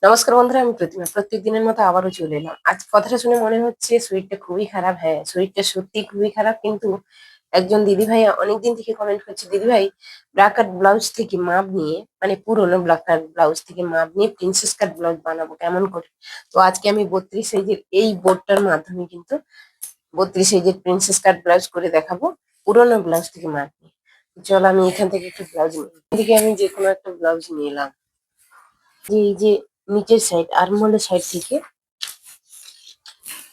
নমস্কার বন্ধুরা, আমি প্রতিমা প্রত্যেক দিনের মতো আবারও চলে এলাম। আজ কথাটা শুনে মনে হচ্ছে শরীরটা খুবই খারাপ। হ্যাঁ, শরীরটা সত্যি খুবই খারাপ, কিন্তু একজন দিদি ভাই অনেকদিন থেকে কমেন্ট করছে, দিদি ভাই ব্ল্যাক কাট ব্লাউজ থেকে মাপ নিয়ে, মানে পুরোনো ব্ল্যাক কাট ব্লাউজ থেকে মাপ নিয়ে প্রিন্সেস কাট ব্লাউজ বানাবো কেমন করে। তো আজকে আমি 32 সাইজের এই বোর্ডটার মাধ্যমে কিন্তু 32 সাইজের প্রিন্সেস কাট ব্লাউজ করে দেখাবো, পুরোনো ব্লাউজ থেকে মাপ নিয়ে। তো চলো আমি এখান থেকে একটু ব্লাউজ নিই। এখান থেকে আমি যে কোনো একটা ব্লাউজ নিয়ে এলাম। এই যে নিচের সাইড আর্মহোলের সাইড থেকে,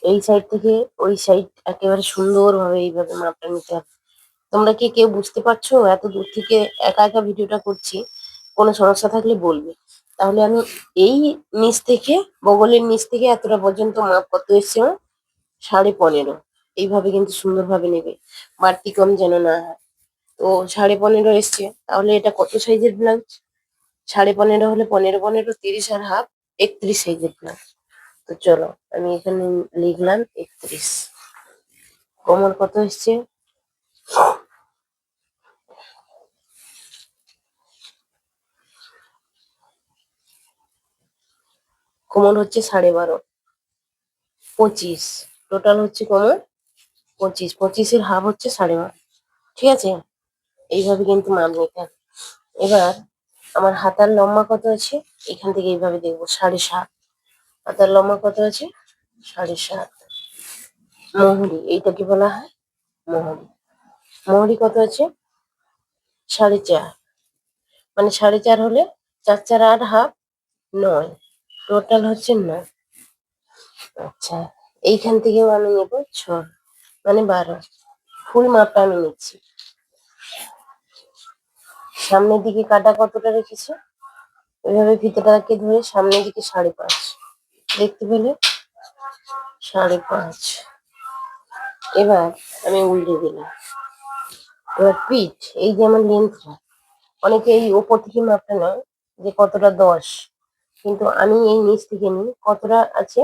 এই সাইড থেকে ওই সাইড একেবারে সুন্দরভাবে এইভাবে মাপটা নিতে হবে। তোমরা কি কেউ বুঝতে পারছো? এত দূর থেকে একা একা ভিডিওটা করছি, কোনো সমস্যা থাকলে বলবে। তাহলে আমি এই নিচ থেকে, বগলের নিচ থেকে এতটা পর্যন্ত মাপ কত এসছে আমার? 15.5। এইভাবে কিন্তু সুন্দরভাবে নেবে, বাড়তি কম যেন না হয়। তো 15.5 এসছে, তাহলে এটা কত সাইজের ব্লাউজ? 15.5 হলে 15 30 আর হাফ, 31 সাইজের ব্লাউজ। তো চলো আমি এখানে লিখলাম 31। কোমর কত এসছে? কোমর হচ্ছে 12.5, 25। টোটাল হচ্ছে কোমর 25, 25-এর হাফ হচ্ছে 12.5। ঠিক আছে, এইভাবে কিন্তু মাপ নিতে হবে। এবার আমার হাতার লম্বা কত আছে? এখান থেকে এইভাবে দেখবো 7.5। হাতার লম্বা কত আছে? 7.5। মোহরি, এইটাকে বলা হয় মোহরি। মোহরি কত আছে? 4.5। মানে 4.5 হলে 4 4 8 হাফ, 9। টোটাল হচ্ছে 9। আচ্ছা, এইখান থেকেও আমি নেব 6, মানে 12। ফুল মাপটা আমি নিচ্ছি। সামনের দিকে কাটা কতটা রেখেছি? ওইভাবে ফিতেটাকে ধরে সামনের দিকে 5.5। দেখতে পেলে? 5.5। এবার আমি উল্টে দিলাম। এবার পিঠ, এই যে আমার লেন্থটা, অনেকে এই ওপর থেকে মাপটা নেয় যে কতটা 10, কিন্তু আমি এই নিচ থেকে নিই। কতটা আছে?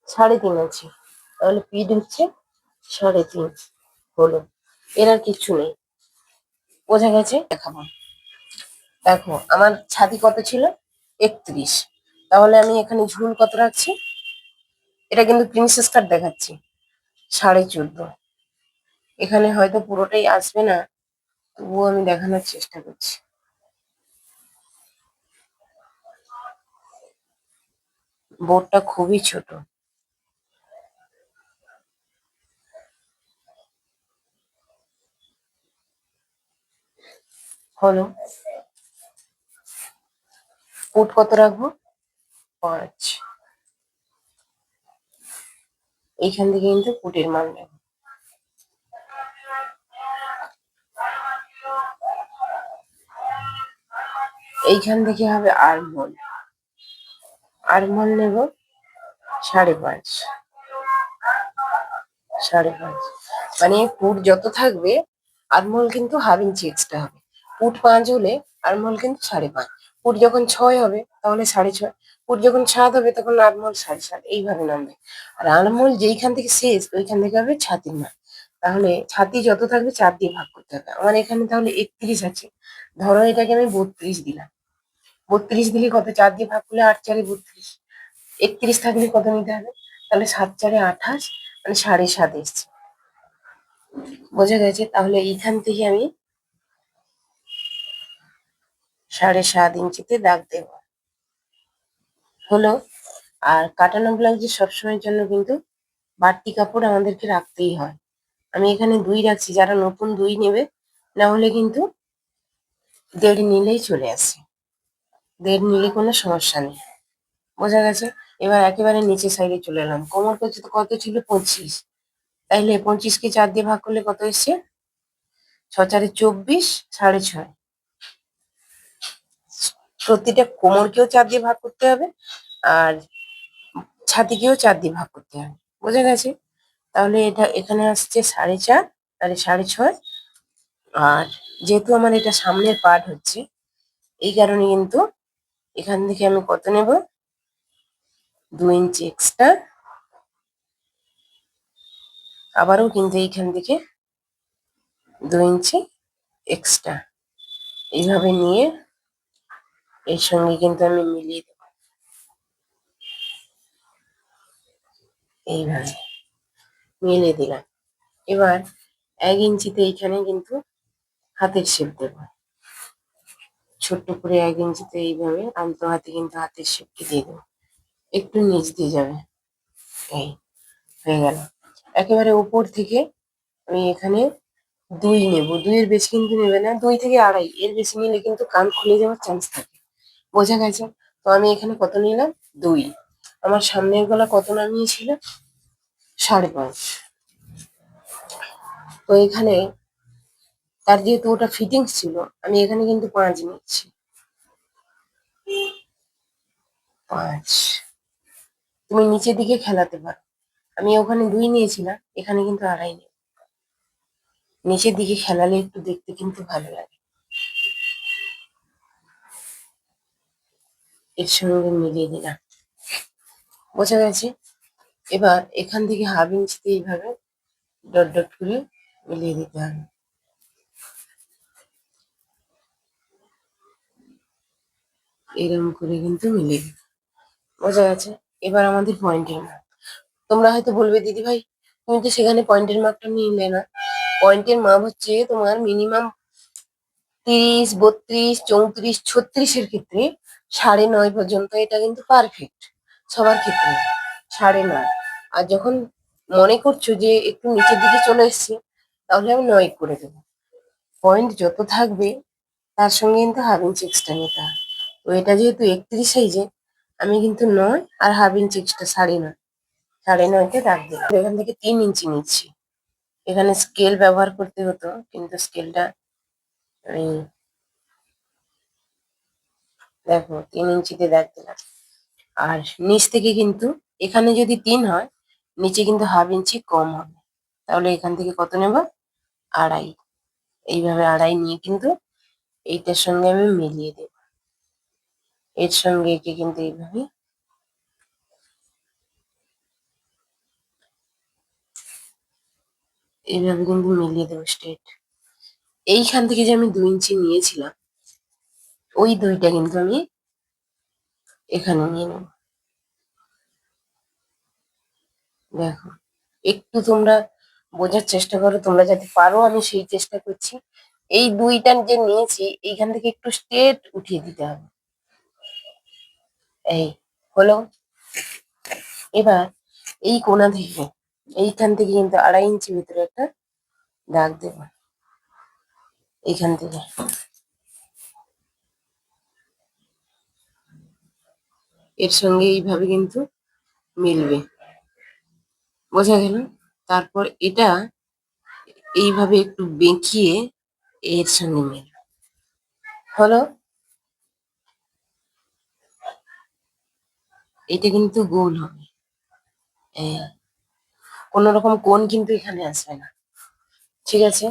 3.5 আছে। তাহলে পিঠ হচ্ছে 3.5 হলো। এর আর কিচ্ছু নেই। বোঝা গেছে? দেখাবো। দেখো আমার ছাতি কত ছিল? 31। তাহলে আমি এখানে ঝুল কত রাখছি? এটা কিন্তু প্রিন্সেস কাট দেখাচ্ছি, 14.5। এখানে হয়তো পুরোটাই আসবে না, তবুও আমি দেখানোর চেষ্টা করছি। বোর্ডটা খুবই ছোট। হলো। ফুট কত রাখবো? 5। এইখান থেকে কিন্তু ফুটের মান নেব। এইখান থেকে হবে আর্মহোল। আর্মহোল নেব 5.5। 5.5 মানে ফুট যত থাকবে, আর্মহোল কিন্তু হাফ ইঞ্চি এক্সট্রা হবে। ফুট 5 হলে আর্মহোল কিন্তু 5.5। ফুট যখন 6 হবে তাহলে 6.5। ফুট যখন 7 হবে তখন আর্মহোল 7.5। এইভাবে নামবে। আর আর্মহোল যেইখান থেকে শেষ ওইখান থেকে হবে ছাতির মান। তাহলে ছাতি যত থাকবে 4 দিয়ে ভাগ করতে হবে। আমার এখানে তাহলে 31 আছে, ধরো এটাকে আমি 32 দিলাম। 32 দিলে কত? 4 দিয়ে ভাগ করলে 8 4 32। 31 থাকলে কত নিতে হবে? তাহলে 7 4 28, মানে 7.5 এসছে। বোঝা গেছে? তাহলে এইখান থেকে আমি 7.5 ইঞ্চিতে দাগ দেব। হলো। আর কাটানো ব্লাউজে সবসময়ের জন্য কিন্তু বাড়তি কাপড় আমাদেরকে রাখতেই হয়। আমি এখানে 2 রাখছি, যারা নতুন 2 নেবে, না হলে কিন্তু 1.5 নিলেই চলে আসে। 1.5 নিলে কোনো সমস্যা নেই। বোঝা গেছে? এবার একেবারে নিচের সাইডে চলে এলাম। কোমর কত ছিল? 25। তাইলে 25কে 4 দিয়ে ভাগ করলে কত এসছে? 6 4 24, 6.5। প্রতিটা কোমরকেও 4 দিয়ে ভাগ করতে হবে, আর ছাতিকেও 4 দিয়ে ভাগ করতে হবে। বোঝা গেছে? তাহলে এটা এখানে আসছে 4.5, তাহলে 6.5। আর যেহেতু আমার এটা সামনের পার্ট হচ্ছে, এই কারণে কিন্তু এখান থেকে আমি কত নেব? 2 ইঞ্চি এক্সট্রা। আবারও কিন্তু এইখান থেকে 2 ইঞ্চি এক্সট্রা। এইভাবে নিয়ে এর সঙ্গে কিন্তু আমি মিলিয়ে দেবো। এইভাবে মেলে দিলাম। এবার 1 ইঞ্চিতে এইখানে কিন্তু হাতের শেপ দেবো, ছোট্ট করে 1 ইঞ্চিতে এইভাবে আলতো হাতে কিন্তু হাতের শেপটি দিয়ে দেবো, একটু নিচ দিয়ে যাবে। এই হয়ে গেল। একেবারে উপর থেকে আমি এখানে 2 নেব, 2-এর বেশি কিন্তু নেবে না, 2 থেকে 2.5, এর বেশি নিলে কিন্তু কান খুলে যাওয়ার চান্স থাকে। বোঝা গেছে? তো আমি এখানে কত নিলাম? 2। আমার সামনের গলা কত নামিয়েছিল? 5.5। তো এখানে তার যেহেতু ওটা ফিটিংস ছিল, আমি এখানে কিন্তু 5 নিচ্ছি। 5 তুমি নিচের দিকে খেলাতে পারো। আমি ওখানে 2 নিয়েছিলাম, এখানে কিন্তু 2.5 নেব। নিচের দিকে খেলালে একটু দেখতে কিন্তু ভালো লাগে। এর সঙ্গে মিলিয়ে দিলাম। বোঝা গেছে? এবার এখান থেকে 1/2 ইঞ্চিতে এইভাবে ডট ডট করে মিলিয়ে দিতে হবে। এরকম করে কিন্তু মিলিয়ে দিতে। বোঝা গেছে? এবার আমাদের পয়েন্টের মাপ। তোমরা হয়তো বলবে দিদি ভাই তুমি তো সেখানে পয়েন্টের মাপটা নিলে না। পয়েন্টের মাপ হচ্ছে তোমার মিনিমাম 30, 32, 34, 36-এর ক্ষেত্রে 9.5 পর্যন্ত এটা কিন্তু পারফেক্ট সবার ক্ষেত্রে। 9.5। আর যখন মনে করছো যে একটু নিচের দিকে চলে এসছে, তাহলে আমি 9 করে দেবো। পয়েন্ট যত থাকবে তার সঙ্গে কিন্তু 1/2 ইঞ্চি এক্সট্রা নিতে হয়। তো এটা যেহেতু 31 সাইজে, আমি কিন্তু 9 আর 1/2 ইঞ্চি এক্সট্রা 9.5, 9.5-তে দাগ দিলাম। এখান থেকে 3 ইঞ্চি নিচ্ছি। এখানে স্কেল ব্যবহার করতে হতো, কিন্তু স্কেলটা আমি দেখো 3 ইঞ্চিতে দাগ দিলাম। আর নিচ থেকে কিন্তু এখানে যদি 3 হয়, নিচে কিন্তু 1/2 ইঞ্চি কম হবে। তাহলে এখান থেকে কত নেব? 2.5। এইভাবে 2.5 নিয়ে কিন্তু এইটার সঙ্গে আমি মিলিয়ে দেব। এর সঙ্গে একে কিন্তু এইভাবে কিন্তু মিলিয়ে দেবো স্ট্রেট। এইখান থেকে যে আমি 2 ইঞ্চি নিয়েছিলাম, ওই 2টা কিন্তু আমি এখানে নিয়ে নেব। দেখো, একটু তোমরা বোঝার চেষ্টা করো, তোমরা যাতে পারো, আমি সেই চেষ্টা করছি। এই 2টা যে নিয়েছি, এইখান থেকে একটু স্ট্রেট উঠিয়ে দিতে হবে। এই হলো। এবার এই কোণা থেকে এইখান থেকে কিন্তু 2.5 ইঞ্চি ভিতরে একটা দাগ দেব। এইখান থেকে এর সঙ্গে এইভাবে কিন্তু মিলবে। বোঝা গেল? তারপর এটা এইভাবে একটু বেঁকিয়ে এর সঙ্গে মিলবে। হলো। এটা কিন্তু গোল হবে। এই কোন রকম কোণ কিন্তু এখানে আসবে না। ঠিক আছে?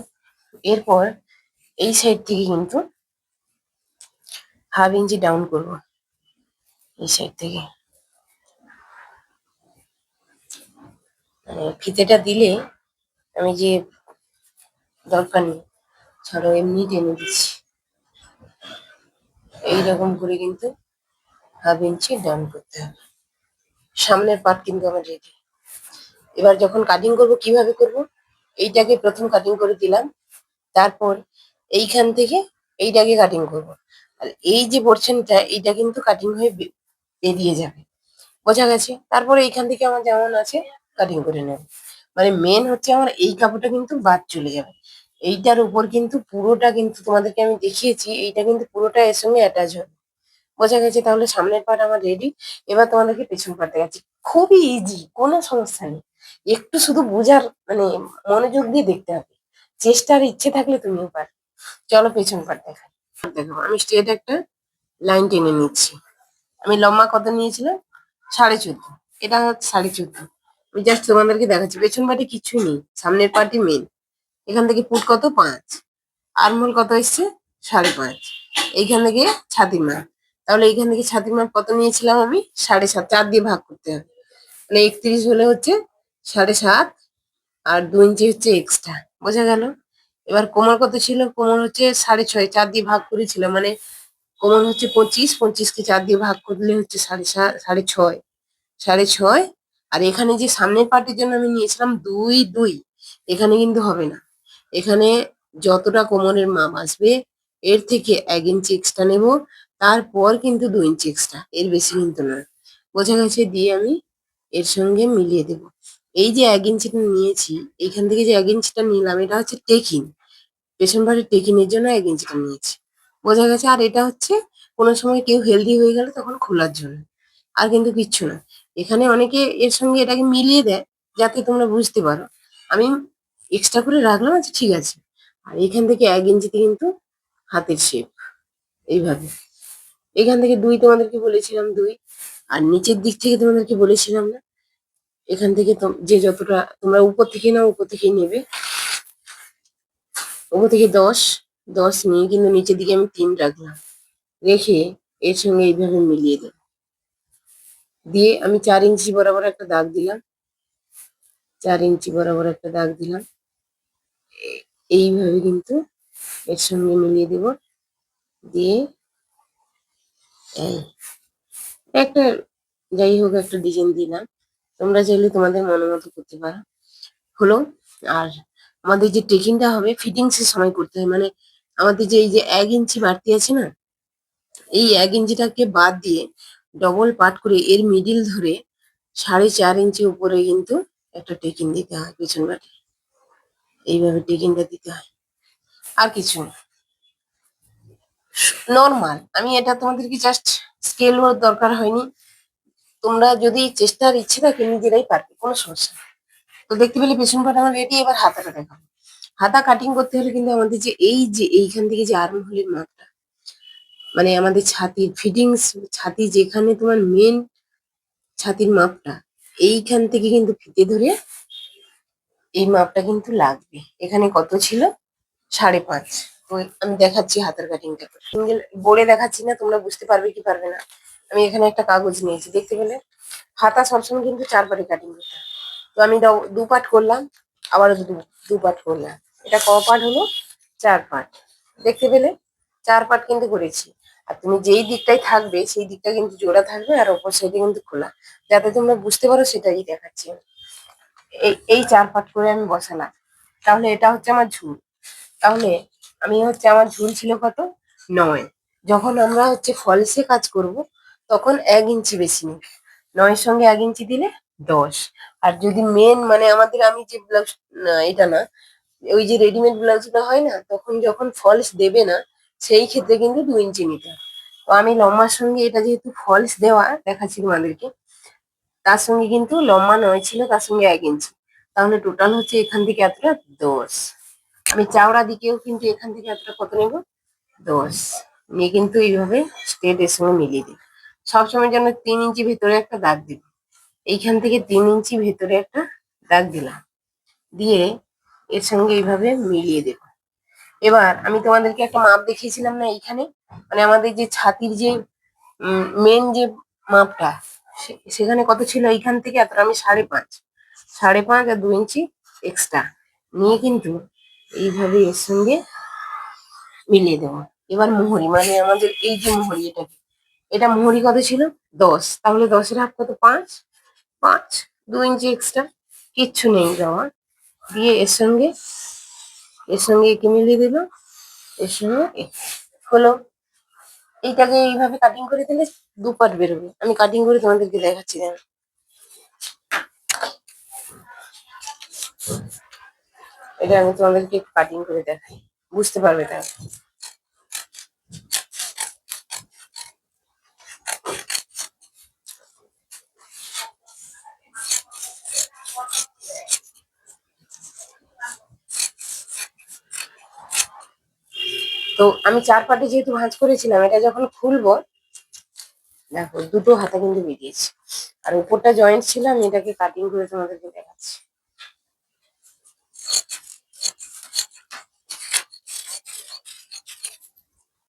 এরপর এই সাইড থেকে কিন্তু 1/2 ইঞ্চি ডাউন করব। এই সাইড থেকে ফিতেটা দিলে আমি যে দরকার নেই, ছাড়ো এমনি টেনে দিচ্ছি। এইরকম করে কিন্তু 1/2 ইঞ্চি ডাউন করতে হবে। সামনের পার্ট কিন্তু আমার রেডি। এবার যখন কাটিং করব কিভাবে করব? এইটাকে প্রথম কাটিং করে দিলাম, তারপর এইখান থেকে এইটাকে কাটিং করব। আর এই যে পোর্শনটা, এইটা কিন্তু কাটিং হয়ে বেরিয়ে যাবে। বোঝা গেছে? তারপরে এইখান থেকে আমার যেমন আছে কাটিং করে নেব। মানে মেন হচ্ছে আমার এই কাপড়টা কিন্তু বাদ চলে যাবে। এইটার উপর কিন্তু পুরোটা কিন্তু তোমাদেরকে আমি দেখিয়েছি, এইটা কিন্তু পুরোটা এর সঙ্গে অ্যাটাচ হবে। বোঝা গেছে? তাহলে সামনের পার্ট আমার রেডি। এবার তোমাদেরকে পেছন পার্ট দেখাচ্ছি। খুবই ইজি, কোনো সমস্যা নেই। একটু শুধু বোঝার মানে মনোযোগ দিয়ে দেখতে হবে। চেষ্টার ইচ্ছে থাকলে তুমিও পারবে। চলো পেছন পার্ট দেখাই। দেখো, আমি স্ট্রেট একটা লাইন টেনে নিচ্ছি। আমি লম্বা কত নিয়েছিলাম? 14.5। এটা হচ্ছে 14.5। আমি জাস্ট তোমাদেরকে দেখাচ্ছি, পেছন পার্টে কিছুই নেই, সামনের পার্টই মেন। এখান থেকে পুট কত? 5। আরমোল কত এসছে? 5.5। এইখান থেকে ছাতির মাপ। তাহলে এইখান থেকে ছাতির মাপ কত নিয়েছিলাম আমি? 7.5। 4 দিয়ে ভাগ করতে হবে। মানে 31 হলে হচ্ছে 7.5, আর 2 ইঞ্চি হচ্ছে এক্সট্রা। বোঝা গেল? এবার কোমর কত ছিল? কোমর হচ্ছে 6.5। 4 দিয়ে ভাগ করেছিলাম, মানে কোমর হচ্ছে 25। 25-কে 4 দিয়ে ভাগ করলে হচ্ছে 6.5। 6.5 আর এখানে যে সামনের পার্টের জন্য আমি নিয়েছিলাম 2 2, এখানে কিন্তু হবে না। এখানে যতটা কোমরের মাপ আসবে এর থেকে 1 ইঞ্চি এক্সট্রা নেব, তারপর কিন্তু 2 ইঞ্চি এক্সট্রা, এর বেশি কিন্তু না। বোঝা গেছে? দিয়ে আমি এর সঙ্গে মিলিয়ে দেব। এই যে 1 ইঞ্চিটা নিয়েছি, এইখান থেকে যে 1 ইঞ্চিটা নিলাম এটা হচ্ছে টেকিং, পেছন পাটের টেকিনের জন্য 1 ইঞ্চিটা নিয়েছি। বোঝা গেছে? আর এটা হচ্ছে কোনো সময় কেউ হেলদি হয়ে গেলে তখন খোলার জন্য, আর কিন্তু কিচ্ছু না। এখানে অনেকে এর সঙ্গে এটাকে মিলিয়ে দেয় যাতে তোমরা বুঝতে পারো। আমি এক্সট্রা করে রাখলাম, আচ্ছা ঠিক আছে। আর এখান থেকে 1 ইঞ্চিতে কিন্তু হাতের শেপ এইভাবে। এখান থেকে 2 তোমাদেরকে বলেছিলাম 2, আর নিচের দিক থেকে তোমাদেরকে বলেছিলাম না, এখান থেকে যে যতটা তোমরা উপর থেকে নাও উপর থেকেই নেবে, উপর থেকে 10 নিয়ে কিন্তু নিচের দিকে আমি 3 রাখলাম, রেখে এর সঙ্গে এইভাবে মিলিয়ে দেব। দিয়ে আমি 4 ইঞ্চি বরাবর একটা দাগ দিলাম, 4 ইঞ্চি বরাবর একটা দাগ দিলাম। এইভাবে কিন্তু এর সঙ্গে মিলিয়ে দেব। দিয়ে এই একটা যাই হোক একটা ডিজাইন দিলাম, তোমরা চাইলে তোমাদের মনের মতো করতে পারো। হলো। আর আমাদের যে টেকিংটা হবে ফিটিংস এর সময় করতে হয়, মানে আমাদের যে এই যে 1 ইঞ্চি বাড়তি আছে না, এই 1 ইঞ্চিটাকে বাদ দিয়ে ডবল পার্ট করে এর মিডিল ধরে 4.5 ইঞ্চি উপরে কিন্তু একটা টেকিং দিতে হয় পেছন বাটে। এইভাবে টেকিংটা দিতে হয়, আর কিছু না। নর্মাল, আমি এটা তোমাদেরকে জাস্ট স্কেল ওর দরকার হয়নি। তোমরা যদি চেষ্টার ইচ্ছে থাকে নিজেরাই পারবে, কোনো সমস্যা নেই। তো দেখতে পেলে পেছন পাট আমার রেডি। এবার হাতাটা দেখাবো। হাতা কাটিং করতে হলে কিন্তু আমাদের যে এই যে এইখান থেকে যে আর্ম হোলের মাপটা, মানে আমাদের ছাতির ফিটিংস, ছাতি যেখানে তোমার মেন ছাতির মাপটা, এইখান থেকে কিন্তু ফিতে ধরে এই মাপটা কিন্তু লাগবে। এখানে কত ছিল? 5.5। তো আমি দেখাচ্ছি হাতের কাটিংটা করে, সিঙ্গেল বোর্ডে দেখাচ্ছি না, তোমরা বুঝতে পারবে কি পারবে না। আমি এখানে একটা কাগজ নিয়েছি, দেখতে পেলে? হাতা সবসময় কিন্তু 4 পাটে কাটিং করতে হয়। তো আমি 2 পার্ট করলাম, আবার 2 পার্ট করলাম। এটা ক পার্ট হলো? 4 পার্ট। দেখতে পেলে? 4 পার্ট কিন্তু করেছি। আর তুমি যেই দিকটাই থাকবে সেই দিকটা কিন্তু জোড়া থাকবে, আর অপর সাইডে কিন্তু খোলা, যাতে তোমরা বুঝতে পারো সেটাই দেখাচ্ছি আমি। এই এই 4 পার্ট করে আমি বসালাম। তাহলে এটা হচ্ছে আমার ঝুল। তাহলে আমি হচ্ছে আমার ঝুল ছিল কত? 9। যখন আমরা হচ্ছে ফলসে কাজ করব তখন 1 ইঞ্চি বেশি নিই। 9-এর সঙ্গে 1 ইঞ্চি দিলে 10। আর যদি মেন মানে আমাদের আমি যে ব্লাউজ, না এটা না, ওই যে রেডিমেড ব্লাউজটা হয় না, তখন যখন ফলস দেবে না সেই ক্ষেত্রে কিন্তু 2 ইঞ্চি নিতে হয়। তো আমি লম্বার সঙ্গে এটা যেহেতু ফলস দেওয়া দেখাচ্ছি তোমাদেরকে, তার সঙ্গে কিন্তু লম্বা 9 ছিল, তার সঙ্গে 1 ইঞ্চি, তাহলে টোটাল হচ্ছে এখান থেকে এতটা 10। আমি চাওড়া দিকেও কিন্তু এখান থেকে এতটা কত নেব? 10 নিয়ে কিন্তু এইভাবে স্ট্রেট এর সঙ্গে মিলিয়ে দিই। সবসময় যেন 3 ইঞ্চি ভেতরে একটা দাগ দিব। এইখান থেকে 3 ইঞ্চি ভেতরে একটা দাগ দিলাম, দিয়ে এর সঙ্গে এইভাবে মিলিয়ে দেব। এবার আমি তোমাদেরকে একটা মাপ দেখিয়েছিলাম না এইখানে, মানে আমাদের যে ছাতির যে মেন যে মাপটা, সেখানে কত ছিল? এইখান থেকে এতটা আমি 5.5, 5.5 আর 2 ইঞ্চি এক্সট্রা নিয়ে কিন্তু এইভাবে এর সঙ্গে মিলিয়ে দেবো। এবার মোহরি, মানে আমাদের এই যে মোহরি, এটা মোহরি কত ছিল? 10। তাহলে 10-এর হাফ কত? 5, 5, 2 ইঞ্চি এক্সট্রা, কিচ্ছু নেই দেওয়া। দিয়ে এর সঙ্গে একে মিলিয়ে দিল, এর সঙ্গে হলো। এইটাকে এইভাবে কাটিং করে দিলে 2 পার্ট বেরোবে। আমি কাটিং করে তোমাদেরকে দেখাচ্ছি না। এটা আমি তোমাদেরকে কাটিং করে দেখাই, বুঝতে পারবে তাহলে। তো আমি 4 পার্টে যেহেতু ভাঁজ করেছিলাম, এটা যখন খুলবো দেখো দুটো হাতা কিন্তু বেরিয়েছে, আর উপরটা জয়েন্ট ছিল। আমি এটাকে কাটিং করে তোমাদেরকে দেখাচ্ছি।